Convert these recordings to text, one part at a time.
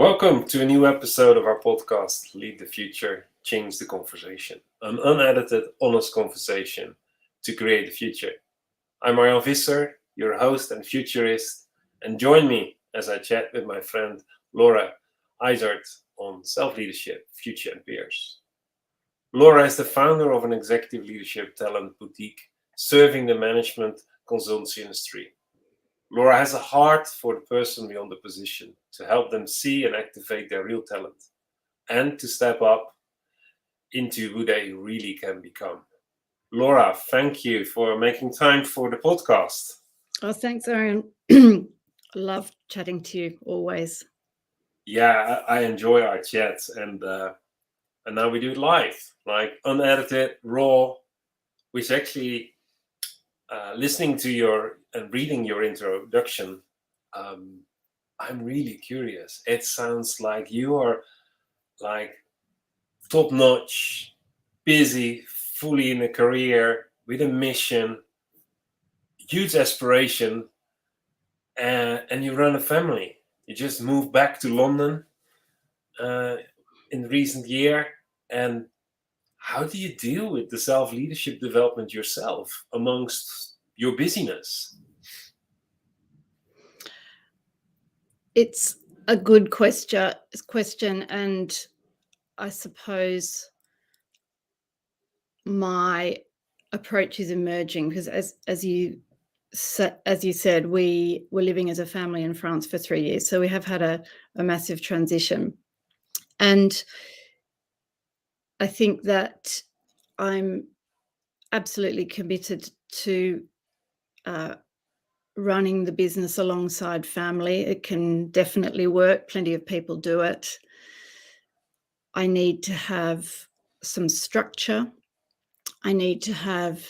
Welcome to a new episode of our podcast, Lead the Future, Change the Conversation. An unedited, honest conversation to create the future. I'm Arjan Visser, your host and futurist, and join me as I chat with my friend Laura Izard on self-leadership, future and peers. Laura is the founder of an executive leadership talent boutique serving the management consultancy industry. Laura has a heart for the person beyond the position to help them see and activate their real talent and to step up into who they really can become. Laura, thank you for making time for the podcast. Oh, thanks, Arjan. Love chatting to you always. Yeah, I enjoy our chats, and now we do it live, like unedited, raw, which actually listening to your and reading your introduction. I'm really curious. It sounds like you are like top notch, busy, fully in a career with a mission, huge aspiration, and you run a family. You just moved back to London in the recent year. And how do you deal with the self leadership development yourself amongst your busyness? It's a good question, and I suppose my approach is emerging because, as you said, we were living as a family in France for 3 years, so we have had a massive transition, and I think that I'm absolutely committed to running the business alongside family. It can definitely work. Plenty of people do it. I need to have some structure. I need to have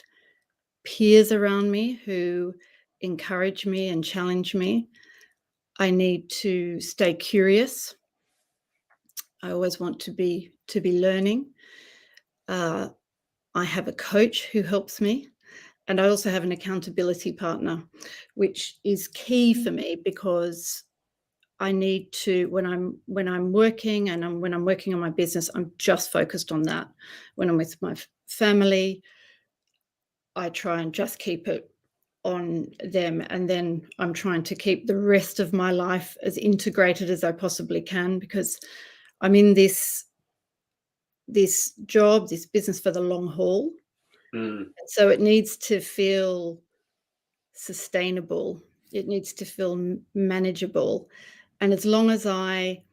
peers around me who encourage me and challenge me. I need to stay curious. I always want to be learning. I have a coach who helps me. And I also have an accountability partner, which is key for me because I need to, when I'm working and when I'm working on my business, I'm just focused on that. When I'm with my family, I try and just keep it on them. And then I'm trying to keep the rest of my life as integrated as I possibly can because I'm in this job, this business for the long haul. So it needs to feel sustainable. It needs to feel manageable. And as long as I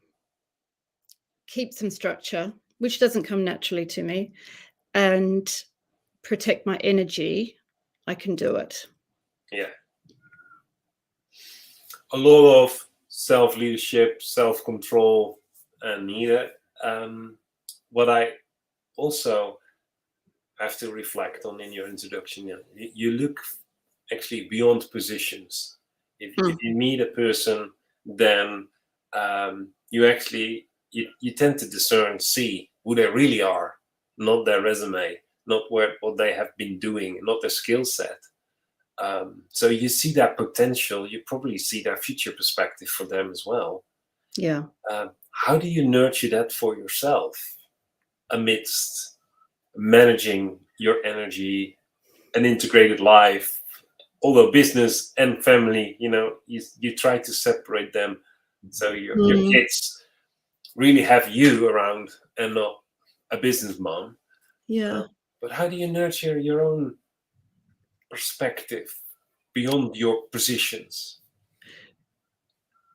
keep some structure, which doesn't come naturally to me, and protect my energy, I can do it. Yeah. A lot of self-leadership, self-control needed. What I also have to reflect on in your introduction, you look actually beyond positions. If you meet a person, then you tend to see who they really are, not their resume, not what they have been doing, not their skill set. So you see that potential, you probably see that future perspective for them as well. Yeah. How do you nurture that for yourself amidst managing your energy, an integrated life, although business and family, you try to separate them so your kids really have you around and not a business mom. Yeah. But how do you nurture your own perspective beyond your positions?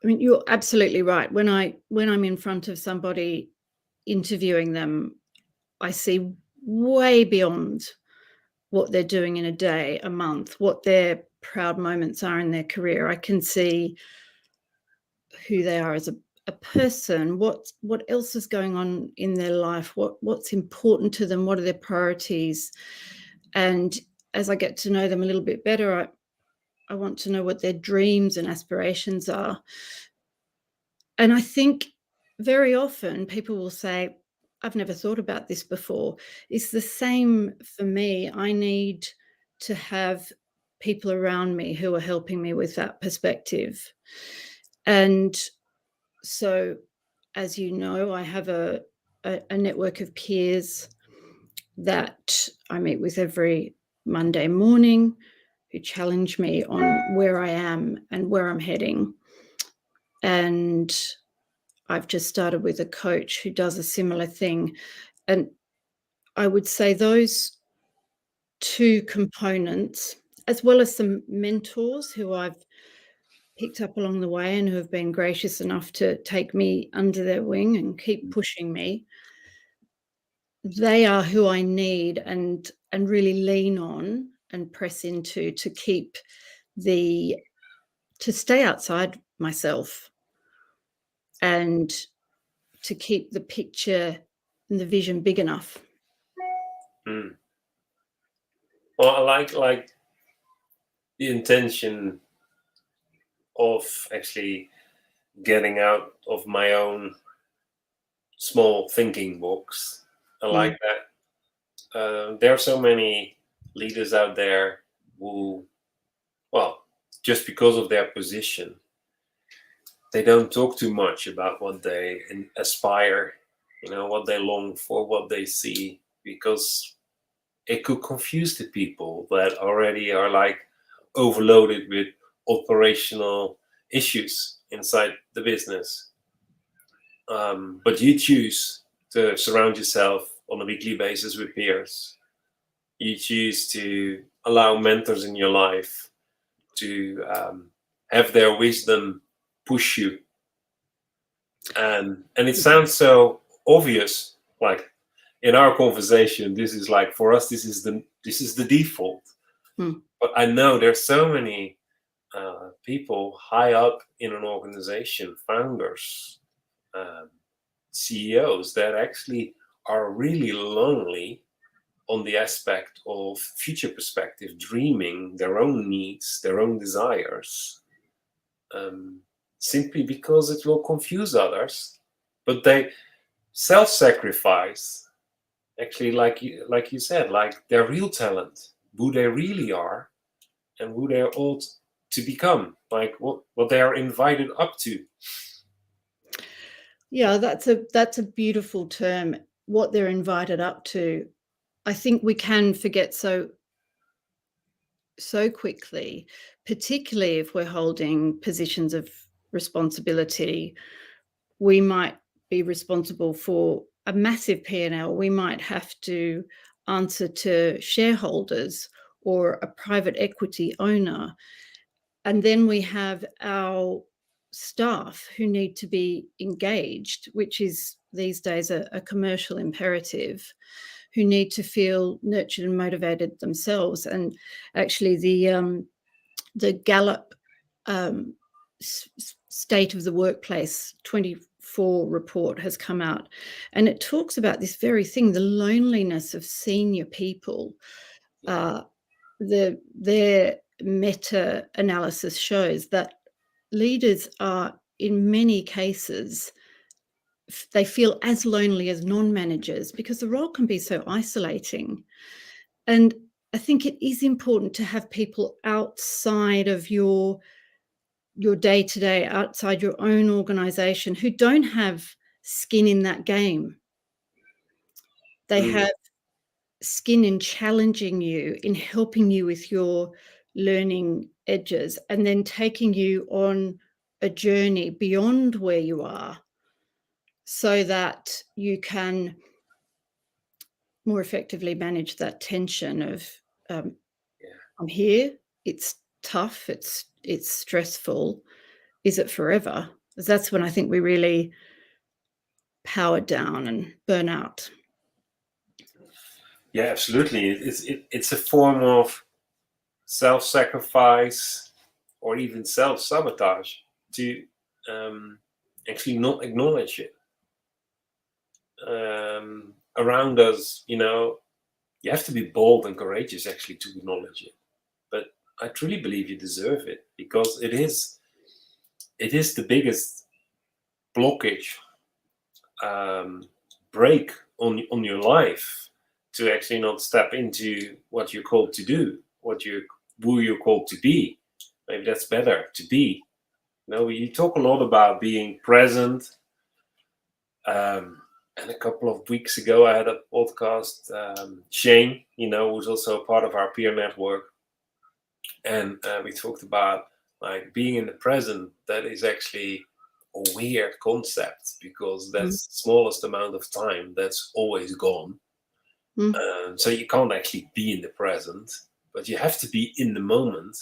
I mean, you're absolutely right. When I'm in front of somebody interviewing them, I see way beyond what they're doing in a day, a month, what their proud moments are in their career. I can see who they are as a person, what else is going on in their life, what's important to them, what are their priorities. And as I get to know them a little bit better, I want to know what their dreams and aspirations are. And I think very often people will say, I've never thought about this before. It's the same for me. I need to have people around me who are helping me with that perspective. And so as you know, I have a network of peers that I meet with every Monday morning, who challenge me on where I am and where I'm heading. And I've just started with a coach who does a similar thing. And I would say those two components, as well as some mentors who I've picked up along the way and who have been gracious enough to take me under their wing and keep pushing me, they are who I need and really lean on and press into to keep to stay outside myself and to keep the picture and the vision big enough. Mm. Well, I like the intention of actually getting out of my own small thinking box. I like that. There are so many leaders out there who, well, just because of their position, they don't talk too much about what they aspire, what they long for, what they see, because it could confuse the people that already are like overloaded with operational issues inside the business. But you choose to surround yourself on a weekly basis with peers. You choose to allow mentors in your life to have their wisdom push you. And it sounds so obvious, like in our conversation, this is like, for us, this is the default. But I know there's so many people high up in an organization, founders, CEOs, that actually are really lonely on the aspect of future perspective, dreaming their own needs, their own desires, simply because it will confuse others. But they self-sacrifice, actually, like you said, like their real talent, who they really are, and who they ought to become, like what they are invited up to. Yeah, that's a beautiful term, what they're invited up to. I think we can forget so quickly, particularly if we're holding positions of responsibility. We might be responsible for a massive P&L. We might have to answer to shareholders or a private equity owner. And then we have our staff who need to be engaged, which is these days a commercial imperative, who need to feel nurtured and motivated themselves. And actually the Gallup State of the Workplace 24 report has come out, and it talks about this very thing, the loneliness of senior people. Their meta-analysis shows that leaders are, in many cases, they feel as lonely as non-managers because the role can be so isolating. And I think it is important to have people outside of your day-to-day, outside your own organization, who don't have skin in that game. They have skin in challenging you, in helping you with your learning edges, and then taking you on a journey beyond where you are so that you can more effectively manage that tension of I'm here, it's tough, it's stressful, is it forever? That's when I think we really power down and burn out. Yeah, absolutely. It's a form of self-sacrifice or even self-sabotage to actually not acknowledge it. Around us, you have to be bold and courageous actually to acknowledge it. But I truly believe you deserve it, because it is the biggest blockage, break on your life, to actually not step into what you're called to do, who you're called to be. Maybe that's better, to be. You talk a lot about being present, And a couple of weeks ago, I had a podcast. Shane, who's also a part of our peer network, and we talked about like being in the present. That is actually a weird concept because that's the smallest amount of time that's always gone. So you can't actually be in the present, but you have to be in the moment,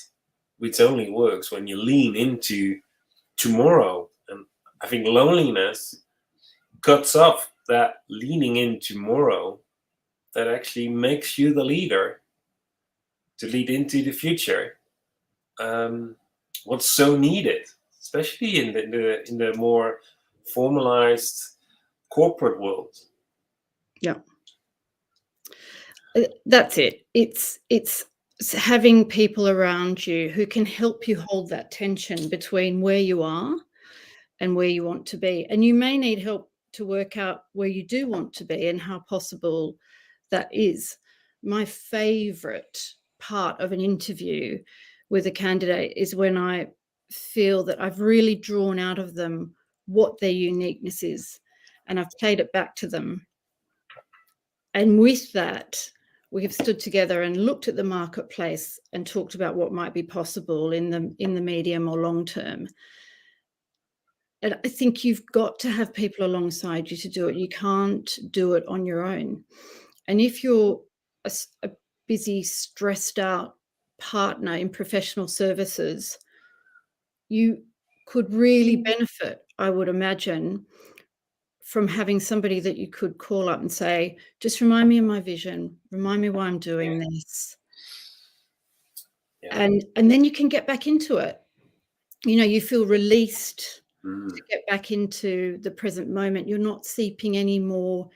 which only works when you lean into tomorrow. And I think loneliness cuts off that leaning in tomorrow that actually makes you the leader to lead into the future. What's so needed, especially in the more formalized corporate world. Yeah. That's it. It's having people around you who can help you hold that tension between where you are and where you want to be. And you may need help to work out where you do want to be and how possible that is. My favorite part of an interview with a candidate is when I feel that I've really drawn out of them what their uniqueness is, and I've played it back to them. And with that, we have stood together and looked at the marketplace and talked about what might be possible in the medium or long term. And I think you've got to have people alongside you to do it. You can't do it on your own. And if you're a busy, stressed out partner in professional services, you could really benefit, I would imagine, from having somebody that you could call up and say, just remind me of my vision, remind me why I'm doing this. Yeah. And then you can get back into it. You feel released to get back into the present moment. You're not seeping any more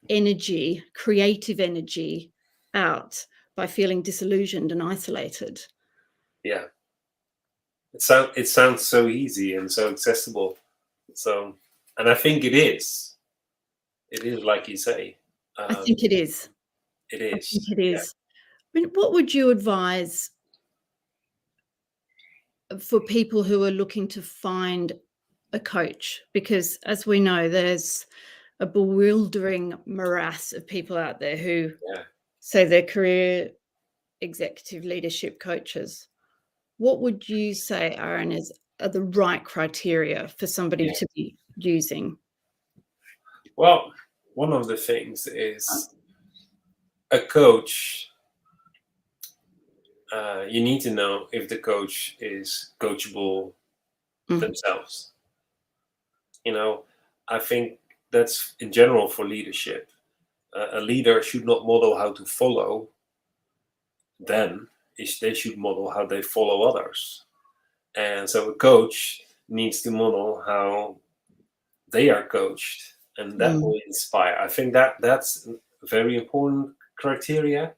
energy, creative energy out by feeling disillusioned and isolated. Yeah. It sounds so easy and so accessible. And I think it is. It is, like you say. I think it is. It is. I think it is. Yeah. I mean, what would you advise for people who are looking to find a coach? Because as we know, there's a bewildering morass of people out there who say they're career executive leadership coaches. What would you say, Arjan, are the right criteria for somebody to be using? Well, one of the things is a coach. You need to know if the coach is coachable themselves. I think that's in general for leadership. A leader should not model how to follow. Then they should model how they follow others. And so a coach needs to model how they are coached, and that will inspire. I think that's a very important criteria.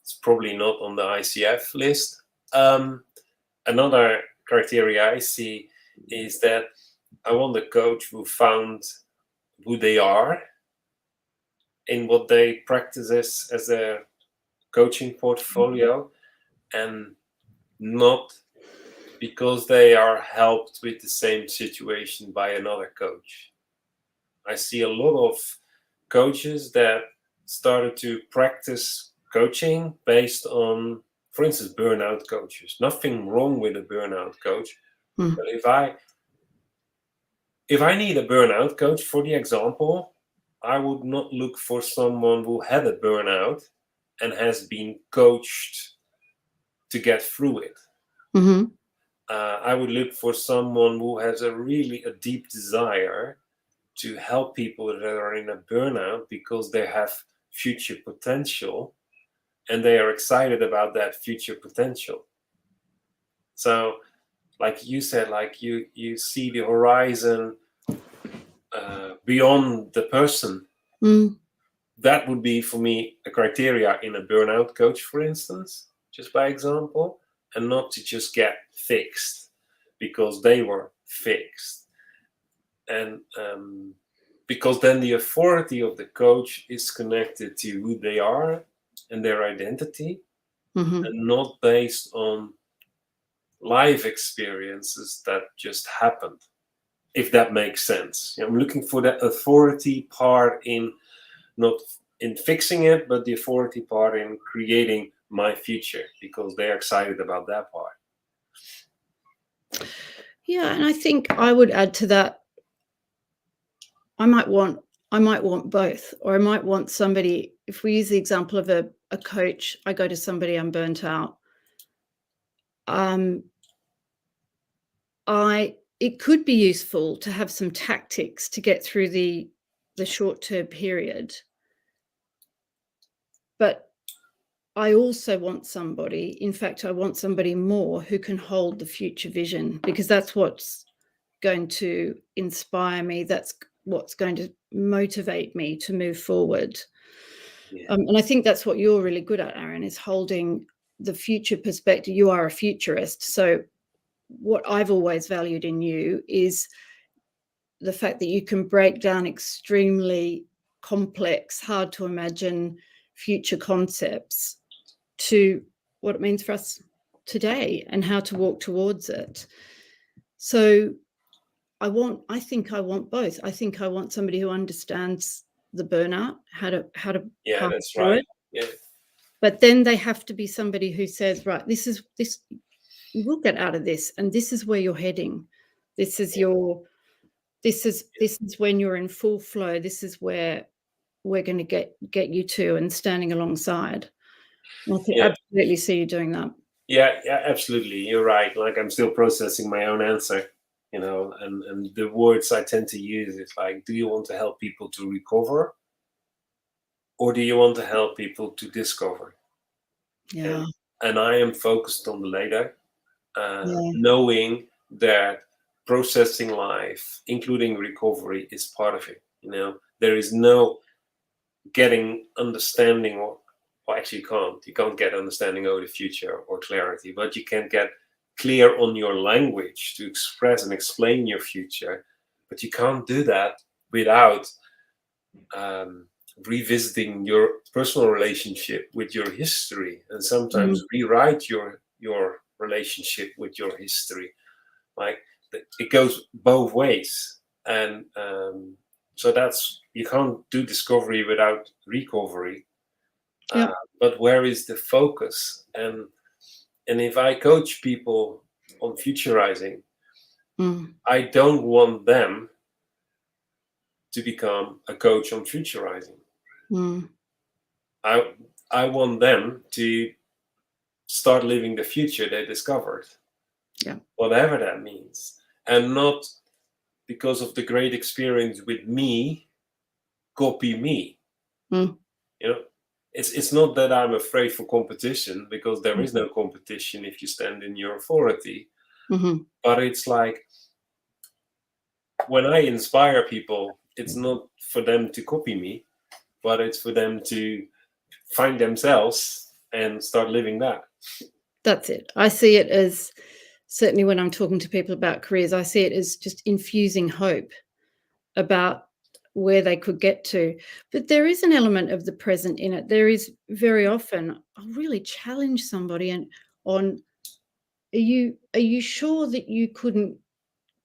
It's probably not on the ICF list. Another criteria I see is that I want a coach who found who they are in what they practice as a coaching portfolio, and not because they are helped with the same situation by another coach. I see a lot of coaches that started to practice coaching based on, for instance, burnout coaches. Nothing wrong with a burnout coach. But if I need a burnout coach, for the example, I would not look for someone who had a burnout and has been coached to get through it. I would look for someone who has a deep desire to help people that are in a burnout because they have future potential and they are excited about that future potential. So, like you said, like you see the horizon beyond the person. That would be, for me, a criteria in a burnout coach, for instance, just by example, and not to just get fixed because they were fixed. And because then the authority of the coach is connected to who they are and their identity, and not based on life experiences that just happened. if that makes sense. I'm looking for that authority part in, not in fixing it, but the authority part in creating my future, because they're excited about that part. Yeah, and I think I would add to that, I might want both, or I might want somebody, if we use the example of a coach, I go to somebody, I'm burnt out. It could be useful to have some tactics to get through the short-term period. But I also want somebody, in fact, I want somebody more who can hold the future vision, because that's what's going to inspire me. That's what's going to motivate me to move forward. Yeah. And I think that's what you're really good at, Aaron, is holding the future perspective. You are a futurist. So what I've always valued in you is the fact that you can break down extremely complex, hard to imagine future concepts to what it means for us today and how to walk towards it. So I think I want both. I think I want somebody who understands the burnout, how to Yeah, pass that's through right. it. Yeah. But then they have to be somebody who says, right, this you will get out of this, and this is where you're heading. This is this is when you're in full flow. This is where we're going to get you to, and standing alongside. I can Yeah. absolutely see you doing that. Yeah, absolutely. You're right. Like, I'm still processing my own answer, and the words I tend to use is like, do you want to help people to recover, or do you want to help people to discover? Yeah. And I am focused on the later, Yeah. knowing that processing life, including recovery, is part of it. There is no getting understanding, or actually you can't get understanding over the future or clarity, but you can get clear on your language to express and explain your future. But you can't do that without revisiting your personal relationship with your history, and sometimes rewrite your relationship with your history. Like, it goes both ways, and so that's, you can't do discovery without recovery. Yeah. But where is the focus? And if I coach people on futurizing, I don't want them to become a coach on futurizing. I want them to start living the future they discovered. Yeah. Whatever that means. And not because of the great experience with me, copy me. It's not that I'm afraid for competition, because there is no competition if you stand in your authority. But it's like, when I inspire people, it's not for them to copy me, but it's for them to find themselves and start living that. That's it. I see it as, certainly when I'm talking to people about careers, I see it as just infusing hope about where they could get to. But there is an element of the present in it. There is very often, I'll really challenge somebody on, are you sure that you couldn't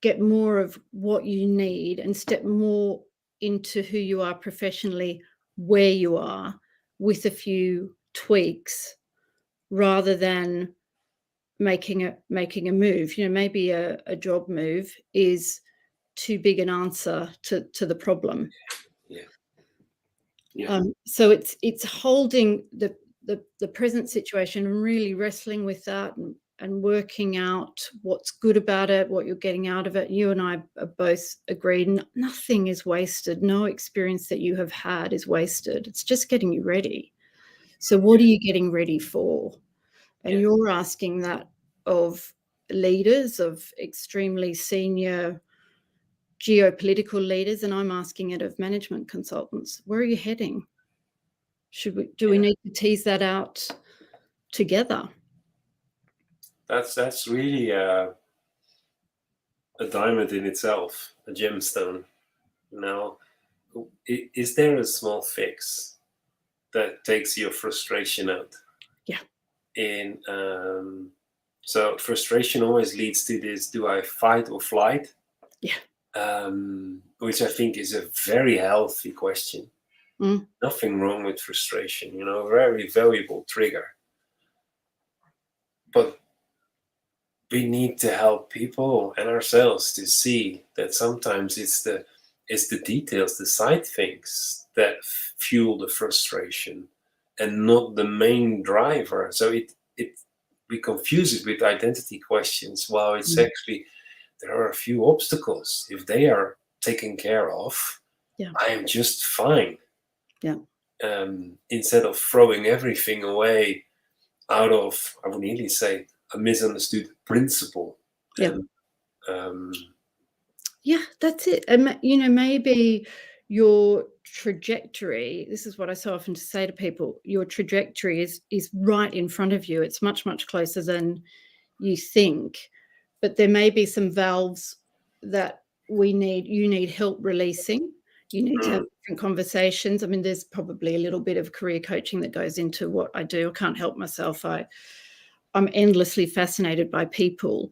get more of what you need and step more into who you are professionally, where you are, with a few tweaks, rather than making a move? Maybe a job move is too big an answer to the problem. So it's holding the present situation and really wrestling with that, and working out what's good about it, what you're getting out of it. You and I are both agreed, nothing is wasted. No experience that you have had is wasted. It's just getting you ready. So what are you getting ready for? And you're asking that of leaders, of extremely senior geopolitical leaders, and I'm asking it of management consultants. Where are you heading? Do we need to tease that out together? That's really a diamond in itself, a gemstone. Now, is there a small fix that takes your frustration out? Yeah. So frustration always leads to this: do I fight or flight? Yeah. which I think is a very healthy question. Mm. Nothing wrong with frustration, a very valuable trigger. But we need to help people and ourselves to see that sometimes it's the details, the side things that fuel the frustration and not the main driver. So we confuse it with identity questions, while it's actually there are a few obstacles. If they are taken care of, I am just fine. Yeah. Instead of throwing everything away out of, I would nearly say, a misunderstood principle. Yeah. And, yeah, that's it. And maybe your trajectory, this is what I so often say to people, your trajectory is right in front of you. It's much, much closer than you think. But there may be some valves that you need help releasing. You need to have different conversations. I mean, there's probably a little bit of career coaching that goes into what I do. I can't help myself. I'm endlessly fascinated by people.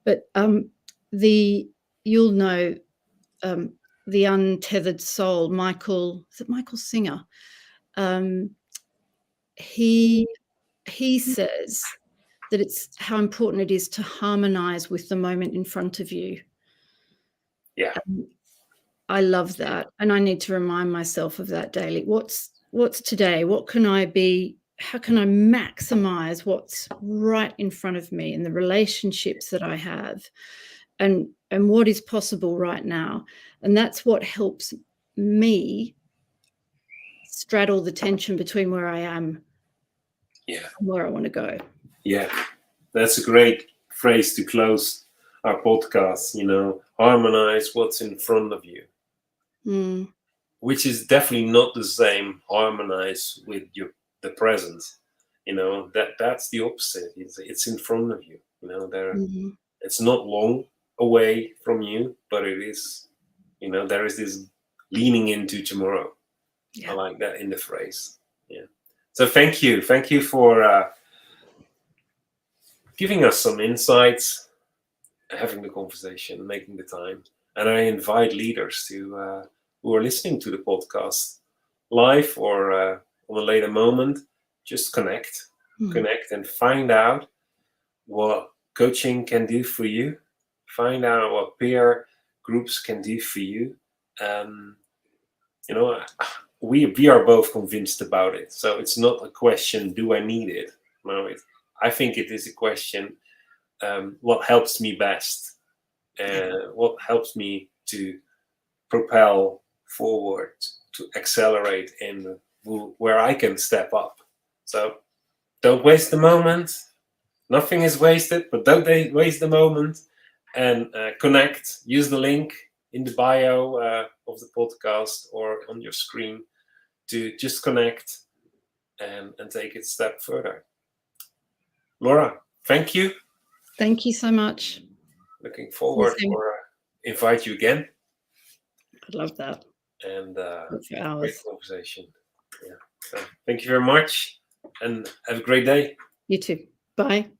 But you'll know The Untethered Soul, Michael Singer. He says that it's how important it is to harmonize with the moment in front of you. Yeah. I love that. And I need to remind myself of that daily. What's today? What can I be? How can I maximize what's right in front of me and the relationships that I have and what is possible right now? And that's what helps me straddle the tension between where I am and where I want to go. Yeah, that's a great phrase to close our podcast, harmonize what's in front of you. Which is definitely not the same harmonize with the present. That's the opposite. It's in front of you. It's not long away from you, but it is. There is this leaning into tomorrow. I like that in the phrase. Yeah. So thank you for giving us some insights, having the conversation, making the time, and I invite leaders to. Who are listening to the podcast live or on a later moment, just connect and find out what coaching can do for you. Find out what peer groups can do for you. We are both convinced about it. So it's not a question, do I need it? No, I think it is a question, what helps me best? What helps me to propel forward, to accelerate in where I can step up. So don't waste the moment. Nothing is wasted, but don't waste the moment and connect. Use the link in the bio of the podcast or on your screen to just connect and take it a step further. Laura, thank you. Thank you so much. Looking forward for invite you again. I'd love that. And for hours. Great conversation. Yeah. So thank you very much and have a great day. You too. Bye.